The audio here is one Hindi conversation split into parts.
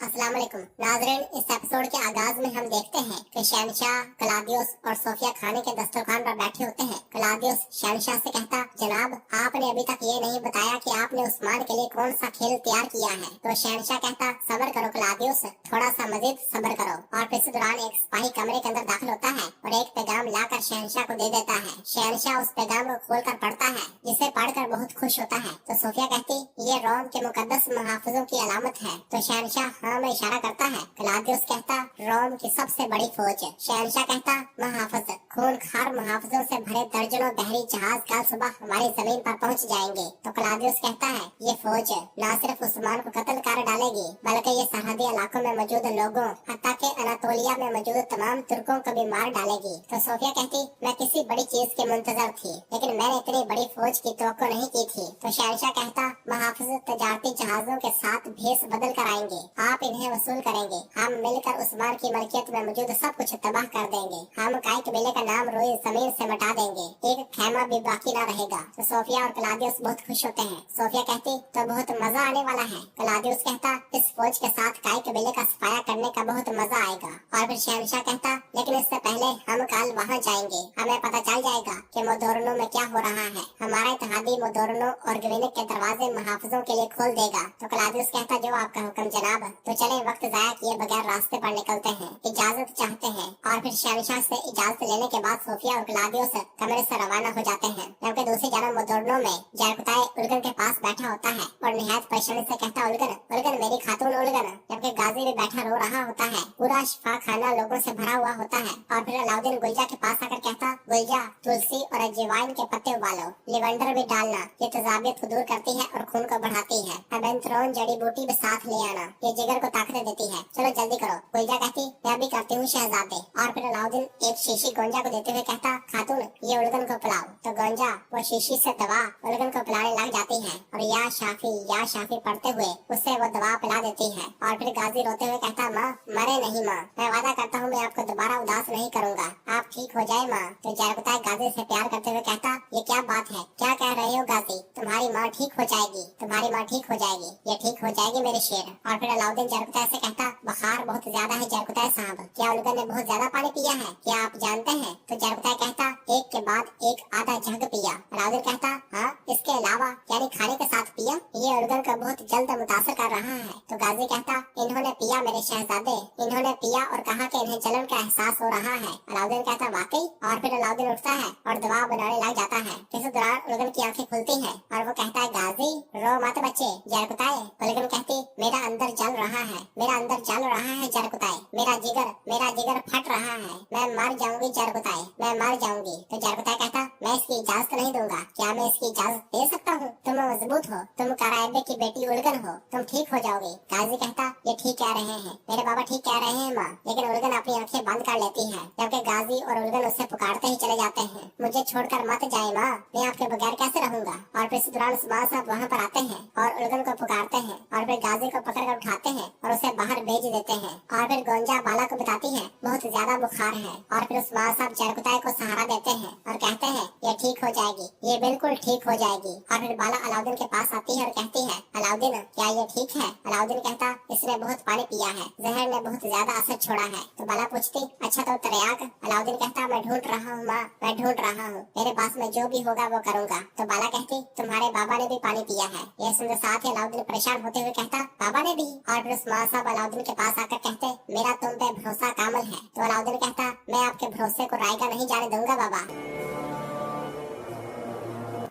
अस्सलाम वालेकुम नाज़रीन। इस एपिसोड के आगाज में हम देखते हैं कि शहनशाह क्लाउदियस और सोफिया खाने के दस्तरखान पर बैठे होते हैं। क्लाउदियस शहनशाह से कहता, जनाब आपने अभी तक ये नहीं बताया कि आपने उस्मान के लिए कौन सा खेल तैयार किया है। तो शहनशाह कहता, सब्र करो क्लाउदियस, थोड़ा सा मजीद सब्र करो। और इस दौरान एक सिपाही कमरे के अंदर दाखिल होता है और एक पैगाम लाकर शहनशाह को दे देता है। शहनशाह उस पैगाम को खोलकर पढ़ता है, जिसे पढ़कर बहुत खुश होता है। तो सोफिया कहती, ये रोम के मुकद्दस मुहाफिजों की अलामत है। तो शहनशाह हाँ में इशारा करता है। क्लाउदियस कहता, रोम की सबसे बड़ी फौज। शहनशाह कहता, मुहाफिज खूनखार मुहाफिजों से भरे दर्जनों बहरी जहाज कल सुबह हमारी जमीन पर पहुंच जाएंगे। तो क्लाउदियस कहता है, ये फौज न सिर्फ उस्मान को कत्ल कर डालेगी बल्कि ये सरहदी इलाकों में मौजूद लोगों हत्ता के अनातोलिया में मौजूद तमाम तुर्कों को भी मार डालेगी। तो सोफिया कहती, मैं किसी बड़ी चीज के मुंतजर थी, लेकिन मैंने इतनी बड़ी फौज की तवक्को नहीं की थी। तो शहनशाह कहता, मुहाफिज तजारती जहाजों के साथ भेस बदल कर आएंगे, आप इन्हें वसूल करेंगे। हम मिलकर उस्मान की मलकियत में मौजूद सब कुछ तबाह कर देंगे। हम काय कबीले का नाम रोई जमीन से मिटा देंगे, एक खैमा भी बाकी न रहेगा। तो सोफिया और क्लाउदियस बहुत खुश होते हैं। सोफिया कहती, तो बहुत मजा आने वाला है। क्लाउदियस कहता, इस फौज के साथ काय कबीले का सफाया करने का बहुत मजा आएगा। और फिर शहनशाह कहता, लेकिन इससे पहले हम कल वहाँ जाएंगे, हमें पता चल जाएगा कि मोदोरनो में क्या हो रहा है। हमारा इत्तेहादी मोदोरनो और ग्विनिक के दरवाजे मुहाफिजों के लिए खोल देगा। तो क्लाउदियस कहता, जो आपका हुक्म जनाब। तो चले वक्त जाया किए बगैर रास्ते पर निकलते हैं, इजाजत चाहते हैं। और फिर शहनशाह से इजाजत लेने के बाद सोफिया और क्लाउदियस कमरे से रवाना हो जाते हैं। जबकि दूसरी जानब मोदोरनो में जरकुताए उलगन के पास बैठा होता है और निहायत परेशानी से कहता, उलगन उलगन मेरी खातून उलगन। जबकि गाजी भी बैठा रो रहा होता है। पूरा शिफा खाना लोगों से भरा हुआ होता है। और फिर अलाउद्दीन गुलजा के पास आकर कहता, गुलजा तुलसी और अजवाइन के पत्ते उबालो, लिवेंडर भी डालना, ये तेजाबियत को दूर करती है और खून को बढ़ाती है। एबेंथ्रोन जड़ी बूटी भी साथ ले आना, ये जिगर को ताकत देती है। चलो जल्दी करो। गुलजा कहती, मैं भी करती हूँ शहजादे। और फिर अलाउद्दीन एक शीशी गोंजा को देते हुए कहता, खातून ये उलगन को पिलाओ। तो गोंजा वो शीशी से दवा उलगन को पिलाने लग जाती है और या शाफी पढ़ते हुए उससे वो दवा पिला देती है। और फिर गाजी रोते हुए कहता, माँ मरे नहीं माँ, मैं वादा करता हूँ मैं आपको दोबारा उदास नहीं करूँगा, आप ठीक हो जाए माँ। तो जरकुताए गाजी से प्यार करते हुए कहता, ये क्या बात है, क्या कह रहे हो गाजी, तुम्हारी माँ ठीक हो जाएगी, तुम्हारी माँ ठीक हो जाएगी, ये ठीक हो जाएगी मेरे शेर। और फिर अलाउद्दीन जरकुताए से कहता, बुखार बहुत ज्यादा है जरकुताए साहब, क्या उलगन ने बहुत ज्यादा पानी पिया है, क्या आप जानते हैं। तो जरकुताए कहता, एक के बाद एक आधा जग पिया। अलाउद्दीन कहता, हाँ इसके अलावा यानी खाने के साथ पिया, ये उलगन को बहुत जल्द मुतासर कर रहा है। तो गाजी कहता, इन्होंने पिया मेरे शहजादे, इन्होंने पिया और कहा कि इन्हें जलन का एहसास हो रहा है। अलाउद्दीन कहता, वाकई। और फिर अलाउद्दीन उठता है और दवा बनाने लग जाता है। इस दौरान उलगन की आंखें खुलती हैं और वो कहता है, गाजी रो मत बच्चे। जरकुताए उलगन कहती, मेरा अंदर जल रहा है, मेरा अंदर जल रहा है जरकुताए, मेरा जिगर फट रहा है, मैं मर जाऊंगी जरकुताए, मैं मर जाऊंगी। तो जरकुताए कहता, मैं इसकी इजाजत नहीं दूंगा, क्या मैं इसकी इजाजत दे सकता हूँ, तुम मजबूत हो, तुम कराइबे की बेटी उलगन हो, तुम ठीक हो जाओगे। गाजी कहता, ये ठीक कह रहे हैं, मेरे बाबा ठीक कह रहे हैं माँ। लेकिन उलगन अपनी आंखें बंद कर लेती है, जबकि गाजी और उलगन उसे पुकारते ही चले जाते हैं, मुझे छोड़कर मत जाए माँ, मैं आपके बगैर कैसे रहूंगा। और फिर इस दौरान उस्मान साहब वहाँ पर आते हैं और उलगन को पुकारते हैं और फिर गाजी को पकड़कर उठाते हैं और उसे बाहर भेज देते हैं। और फिर गोंजा बाला को बताती है बहुत ज्यादा बुखार है। और फिर उस्मान साहब जरकुताए को सहारा देते हैं और कहते हैं, ये ठीक हो जाएगी, ये बिल्कुल ठीक हो जाएगी। और फिर बाला अलाउद्दीन के पास आती है और कहती है, अलाउद्दीन क्या ये ठीक है। अलाउद्दीन कहता, इसने बहुत पानी पिया है, जहर ने बहुत ज्यादा असर छोड़ा है। तो बाला पूछती, अच्छा तो तरियाक। अलाउद्दीन कहता, मैं ढूंढ रहा हूँ माँ, मैं ढूंढ रहा हूँ, मेरे पास में जो भी होगा वो करूँगा। तो बाला कहती, तुम्हारे बाबा ने भी पानी पिया है। ये सुनते साथ ही अलाउद्दीन परेशान होते हुए कहता, बाबा ने भी। और फिर उस्मान साहब अलाउद्दीन के पास आकर कहते, मेरा तुम पे भरोसा कामिल है। तो अलाउद्दीन कहता, मैं आपके भरोसे को रायगा नहीं जाने दूंगा बाबा।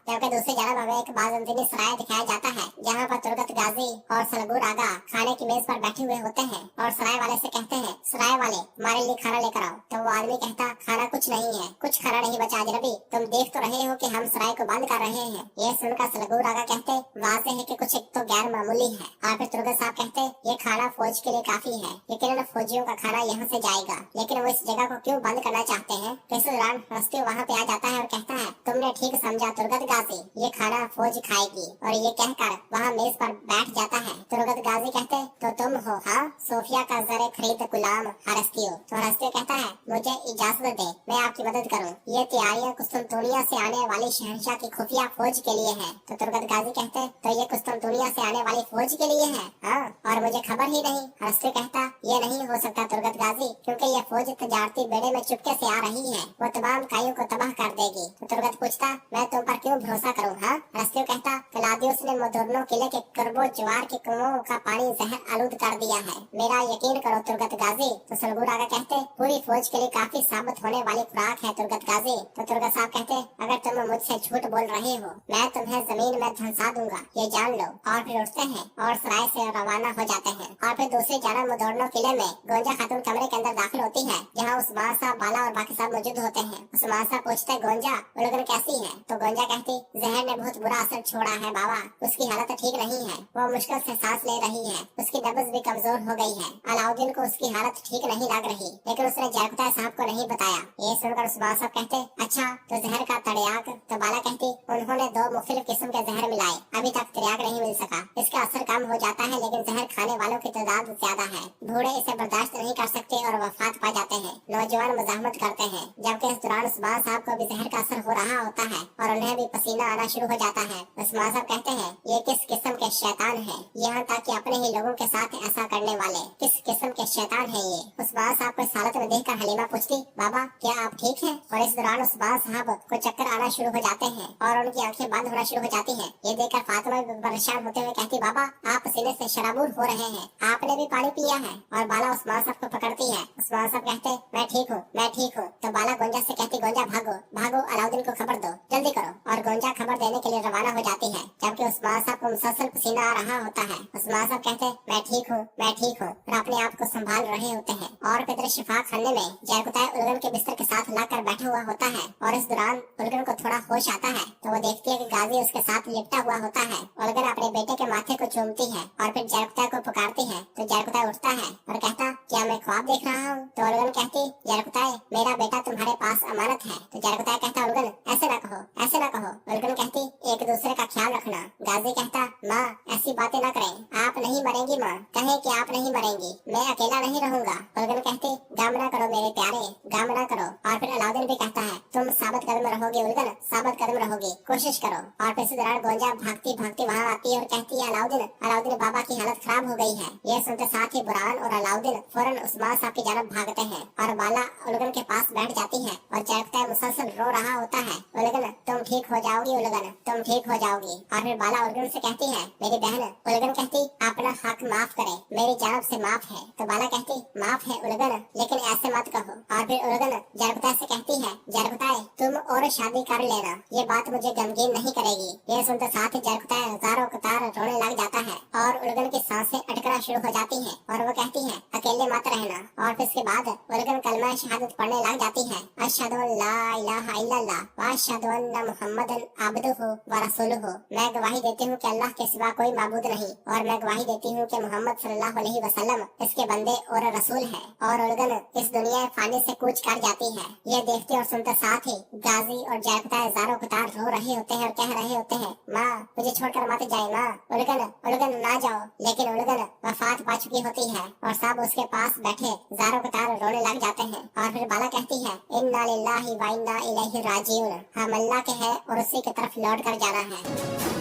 जबकि दूसरी जानब हमें एक बाज़ंतीनी सराय दिखाया जाता है, जहाँ पर तुर्गत गाजी और सलगूर आगा खाने की मेज पर बैठे हुए होते हैं और सराय वाले से कहते हैं, सराय वाले हमारे लिए खाना लेकर आओ। तो वो आदमी कहता, खाना कुछ नहीं है, कुछ खाना नहीं बचा अजनबी, तुम देख तो रहे हो कि हम सराय को बंद कर रहे हैं। ये सुनकर सलगूर आगा कहते, वाज़ेह है कि कुछ एक तो गैर मामूली है। और फिर तुर्गत साहब कहते, ये खाना फौज के लिए काफी है, यकीनन फौजियों का खाना यहाँ से जाएगा, लेकिन वो इस जगह को क्यों बंद करना चाहते हैं। इस दौरान रस्ती वहाँ पे आ जाता है और कहता है, तुमने ठीक समझा तुर्गत गाजी, ये खाना फौज खाएगी। और ये कहकर वहाँ मेज पर बैठ जाता है। तुर्गत गाजी कहते, तो तुम हो हाँ सोफिया का जरे खरीद गुलाम हरस्तियो। तो हरस्तियो कहता है, मुझे इजाजत दे, मैं आपकी मदद करूँ। ये तैयारियां कुस्तुनतुनिया से आने वाली शहंशाह की खुफिया फौज के लिए है। तो तुर्गत गाजी कहते, तो ये कुस्तुनतुनिया से आने वाली फौज के लिए है? हाँ, और मुझे खबर ही नहीं। हरस्तियो कहता, ये नहीं हो सकता तुर्गत गाजी, क्योंकि ये फौज तजारती बेड़े में चुपके से आ रही है, वो तमाम कायों को तबाह कर देगी। तो तुर्गत पूछता, मैं तुम पर क्यों भरोसा करूँ? हाँ। हरस्तियो कहता, क्लाउदियस ने मोदुर्नो किले के कर्बो ज्वार के कुओं का पानी जहर आलूद कर दिया है, मेरा यकीन करो तुर्गत गाजी। तो सलगूर आगा कहते, पूरी फौज के लिए काफी साबित होने वाली खुराक है तुर्गत गाजी। तो तुर्गत साहब कहते, अगर तुम मुझसे झूठ बोल रहे हो, मैं तुम्हें जमीन में धंसा दूंगा, ये जान लो। और फिर उठते हैं और सराय से रवाना हो जाते हैं। और फिर दूसरी जानब मोदुर्नो किले में गोंजा खातून कमरे के अंदर दाखिल होती है, जहाँ उस्मान साहब, बाला और बाकी साहब मौजूद होते हैं। उस्मान साहब पूछते, गोंजा उलगन कैसी है? तो गोंजा कहती, जहर ने बहुत बुरा असर छोड़ा है बाबा, उसकी हालत ठीक नहीं है, वो मुश्किल से सांस ले रही है, उसकी नब्ज भी कमजोर हो गई है। अलाउद्दीन को उसकी हालत ठीक नहीं लग रही, लेकिन उसने जरकुता साहब को नहीं बताया। ये सुनकर उस्मान साहब कहते, अच्छा तो जहर का तड़याक? तो बाला कहती, उन्होंने 2 मुख्तलिफ किस्म के जहर मिलाए, अभी तक तड़याक नहीं मिल सका। इसका असर कम हो जाता है, लेकिन जहर खाने वालों की तादाद ज्यादा है। बूढ़े इसे बर्दाश्त नहीं कर सकते और वफात पा जाते हैं। नौजवान मजाहमत करते हैं, जबकि इस दौरान उस्मान साहब को भी जहर का असर हो रहा होता है और उन्हें भी पसीना आना शुरू हो जाता है। उस्मान साहब कहते हैं, ये किस किस्म के शैतान है, यहाँ तक कि अपने ही लोगों के साथ ऐसा करने वाले किस किस्म के शैतान है ये? उस्मान साहब को इस हालत में देखकर हलीमा पूछती, बाबा क्या आप ठीक हैं? और इस दौरान उस्मान साहब को चक्कर आना शुरू हो जाते हैं और उनकी आंखें बंद होना शुरू हो जाती हैं। ये देखकर फातिमा भी परेशान होते हुए कहती, बाबा आप पसीने से शराबूर हो रहे हैं, आपने भी पानी पिया है? और बाला उस्मान साहब को पकड़ती है। उस्मान साहब कहते, मैं ठीक हूँ, मैं ठीक हूँ। तो बाला गोंजा से कहती, गोंजा भागो भागो, अलाउद्दीन को खबर दो, जल्दी करो। और गोंजा खबर देने के लिए रवाना हो जाती है, जबकि उस्मान साहब को मुसलसल पसीना आ रहा होता है। उस्मान साहब कहते, मैं ठीक हूँ, मैं ठीक हूँ, और अपने आप को संभाल रहे होते हैं। और फिर शिफा खाने में जरकुताय उलगन के बिस्तर के साथ लाकर बैठा हुआ होता है। और इस दौरान उलगन को थोड़ा होश आता है, तो वो देखती है कि गाजी उसके साथ लिपटा हुआ होता है। उलगन अपने बेटे के माथे को चूमती है और फिर जरकुताय को पुकारती है। तो जरकुताय उठता है और कहता, क्या मैं ख्वाब देख रहा हूँ? तो उलगन कहती, जरकुताय मेरा बेटा तुम्हारे पास अमानत है। तो जरकुताय कहता, उलगन ऐसे न कहो, ऐसे न कहो। उलगन कहती, एक दूसरे का ख्याल रखना। गाजी कहता, माँ ऐसी बातें न करें, आप नहीं मरेंगी माँ, कहें कि आप नहीं मरेंगी, मैं अकेला नहीं रहूंगा। उलगन कहती, गम न करो मेरे प्यारे, गम न करो। और फिर अलाउद्दीन भी कहता है, तुम साबित कदम रहोगे उलगन, साबित कदम रहोगे, कोशिश करो। और फिर इसी दौरान गोंजा भागती भागती वहाँ आती है और कहती है, अलाउद्दीन बाबा की हालत खराब हो गई है। ये सुनते साथ ही बुरहान और अलाउद्दीन फौरन उस्मान साहब की जानब भागते हैं और बाला उलगन के पास बैठ जाती है और जरकुताय मुसलसल रो रहा होता है, उलगन तुम ठीक हो जाओगी, उलगन तुम ठीक हो जाओगी। और फिर बाला उलगन से कहती है, मेरी बहन। उलगन कहती, अपना हक माफ करे, मेरी जानब से माफ है। तो बाला कहती, माफ है उलगन, लेकिन ऐसे मत कहो। और फिर उलगन जरकुताय से कहती है, जरकुताय तुम और शादी कर लेना, ये बात मुझे गमगीन नहीं करेगी। ये सुनते साथ ही जरकुताय हजारों कतार रोने लग जाता है और उलगन की सांसें अटकना शुरू हो जाती हैं और वो कहती है, अकेले मत रहना। और फिर इसके बाद उलगन कलमा शहादत पढ़ने लग जाती है, अशहदु अल्ला इलाहा इल्लल्लाह व अशहदु अन्ना मुहम्मदन अब्दुहु व रसूलुहु। मैं गवाही देती हूँ कि अल्लाह के सिवा कोई माबूद नहीं, और मैं गवाही देती हूँ कि मोहम्मद सल्लल्लाहु अलैहि वसल्लम इसके बंदे और रसूल है। और उलगन इस दुनिया फानी से कूच कर जाती है। ये देखते और सुनते साथ ही गाजी और जरकुताय हजारों कतार रो रहे होते हैं और कह रहे होते हैं, माँ मुझे छोड़कर मत जाए माँ, उलगन ना जाओ। लेकिन उलगन वफात पा चुकी होती है और सब उसके पास बैठे हजारों कतार रोने लग जाते हैं। और फिर बाला कहती है, इन्ना लिल्लाहि व इन्ना इलैहि राजिऊन, हम अल्लाह के हैं और उसी की तरफ लौट कर जाना है।